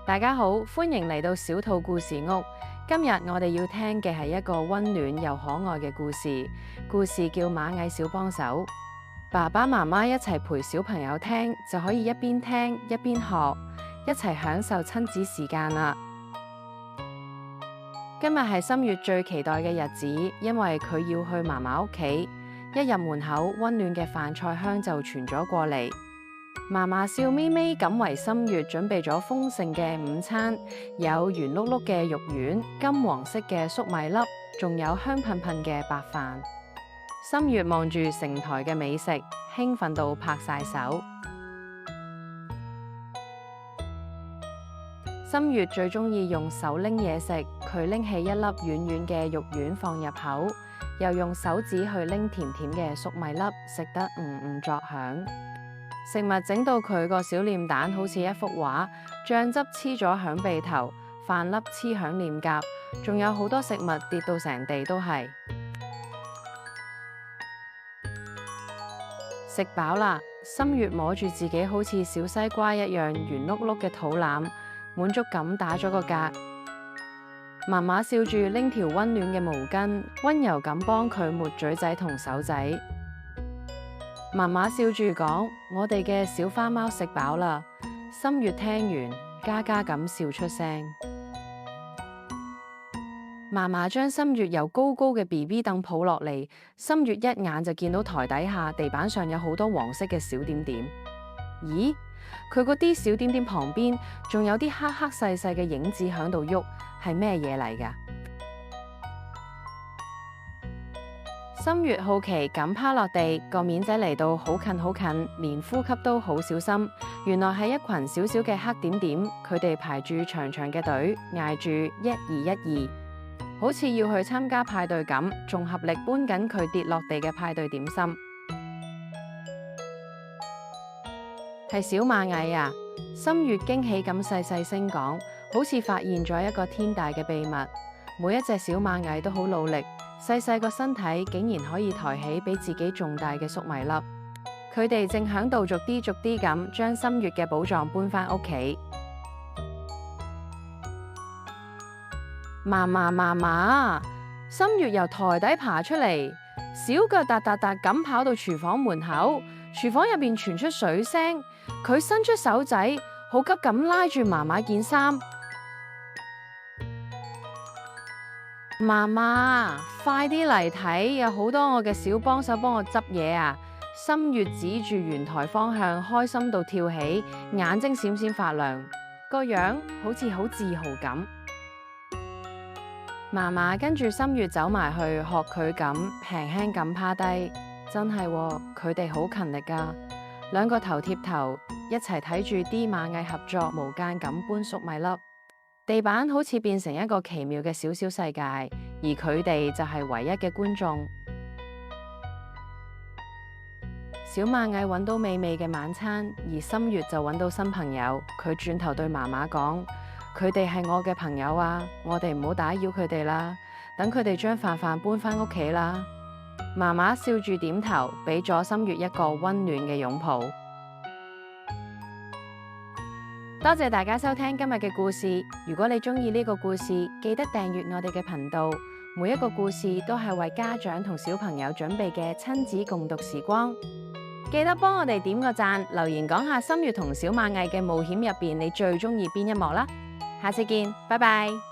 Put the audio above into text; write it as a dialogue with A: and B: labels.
A: 大家好，歡迎嚟到小兔故事屋。今日我哋要聽嘅係一個溫暖又可愛嘅故事，故事叫《螞蟻小幫手》。爸爸媽媽一齊陪小朋友聽，就可以一邊聽一邊學，一齊享受親子時間啦。今日係心月最期待嘅日子，因為佢要去嫲嫲屋企。一入門口，溫暖嘅飯菜香就傳咗過嚟。嫲嫲笑眯眯咁為心月準備咗豐盛嘅午餐，有圓碌碌嘅肉丸、金黃色嘅粟米粒，仲有香噴噴嘅白飯。心月望住成台嘅美食，興奮到拍晒手。心月最中意用手拎嘢食，佢拎起一粒軟軟嘅肉丸放入口，又用手指去拎甜甜嘅粟米粒，食得作響。食物整到佢個小臉蛋好似一幅畫，醬汁黐咗響鼻頭，飯粒黐響臉頰，仲有好多食物跌到成地都係。食飽啦，心月摸住自己好似小西瓜一樣圓碌碌嘅肚腩，滿足咁打咗個嗝。嫲嫲笑住拎條溫暖嘅毛巾，溫柔咁幫佢抹嘴仔同手仔。嫲嫲笑住講：我哋嘅小花貓食飽啦。心月聽完，嘎嘎咁笑出聲。嫲嫲將心月由高高嘅 BB 凳抱落嚟，心月一眼就見到台底下地板上有好多黃色嘅小點點。咦？佢嗰啲小點點旁邊仲有啲黑黑細細嘅影子響度喐，係咩嘢嚟㗎？心月好奇咁趴落地，個面仔嚟到好近好近，連呼吸都好小心。原來係一群小小嘅黑點點，佢哋排住長長嘅隊，嗌住1212，好似要去參加派對咁，仲合力搬緊佢跌落地嘅派對點心。係小螞蟻啊！心月驚喜咁細細聲講，好似發現咗一個天大嘅秘密。每一隻小螞蟻都好努力。細細個身體竟然可以抬起比自己仲大嘅粟米粒，佢哋正響度逐啲咁將心月嘅寶藏搬返屋企。嫲，心月由台底爬出嚟，小腳嗒嗒嗒咁跑到廚房門口，廚房入邊傳出水聲，佢伸出手仔，好急咁拉住嫲嫲件衫。嫲，快啲嚟睇，有好多我嘅小幫手幫我執嘢啊！心月指住圓台方向，開心到跳起，眼睛閃閃發亮，個樣好似好自豪咁。嫲跟住心月走埋去，學佢咁輕輕咁趴低，真係佢哋好勤力噶，兩個頭貼頭，一齊睇住啲螞蟻合作無間咁搬粟米粒。地板好似變成一個奇妙嘅小小世界，而佢哋就係唯一嘅觀眾。小螞蟻揾到美味嘅晚餐，而心月就揾到新朋友。佢轉頭對嫲嫲講：佢哋係我嘅朋友啊，我哋唔好打擾佢哋啦，等佢哋將飯搬返屋企啦。嫲嫲笑住點頭，俾咗心月一個溫暖嘅擁抱。多謝大家收聽今日嘅故事。如果你中意呢個故事，記得訂閱我哋嘅頻道。每一個故事都係為家長同小朋友準備嘅親子共讀時光。記得幫我哋點個讚，留言講下心月同小螞蟻嘅冒險入邊，你最中意邊一幕啦。下次見，拜拜。